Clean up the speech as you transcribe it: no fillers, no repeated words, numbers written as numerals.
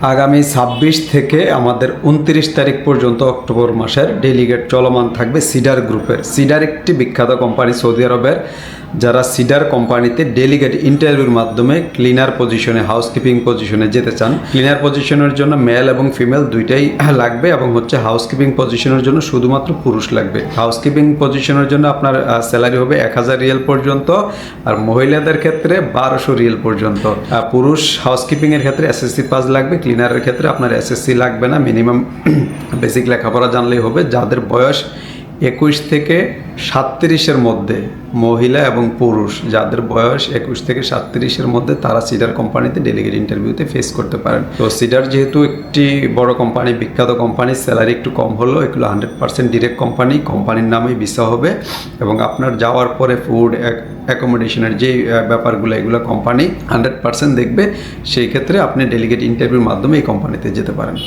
আগামী ২৬ থেকে আমাদের ২৯ তারিখ পর্যন্ত অক্টোবর মাসের ডেলিগেট চলমান থাকবে সিডার গ্রুপের। সিডার একটি বিখ্যাত কোম্পানি সৌদি আরবের, যারা সিডার কোম্পানিতে ডেলিগেট ইন্টারভিউর মাধ্যমে ক্লিনার পজিশনে, হাউসকিপিং পজিশনে যেতে চান। ক্লিনার পজিশনের জন্য মেল এবং ফিমেল দুইটাই লাগবে এবং হাউসকিপিং পজিশনের জন্য শুধুমাত্র পুরুষ লাগবে। হাউসকিপিং পজিশনের জন্য আপনার স্যালারি হবে ১,০০০ রিয়াল পর্যন্ত, আর মহিলাদের ক্ষেত্রে ১,২০০ রিয়াল পর্যন্ত। পুরুষ হাউসকিপিংয়ের ক্ষেত্রে এসএসসি পাস লাগবে, ক্লিনারের ক্ষেত্রে আপনার এসএসসি লাগবে না, মিনিমাম বেসিক লেখাপড়া জানলেই হবে। যাদের বয়স ২১ থেকে ৩৭-এর মধ্যে, মহিলা এবং পুরুষ যাদের বয়স ২১ থেকে ৩৭-এর মধ্যে, তারা সিডার কোম্পানিতে ডেলিগেট ইন্টারভিউতে ফেস করতে পারেন। তো সিডার যেহেতু একটি বড় কোম্পানি, বিখ্যাত কোম্পানি, স্যালারি একটু কম হলেও এগুলো 100% ডিরেক্ট কোম্পানি, কোম্পানির নামেই ভিসা হবে এবং আপনার যাওয়ার পরে ফুড অ্যাকোমোডেশনের যে ব্যাপারগুলো, এগুলো কোম্পানি 100% দেখবে। সেই ক্ষেত্রে আপনি ডেলিগেট ইন্টারভিউর মাধ্যমে এই কোম্পানিতে যেতে পারেন।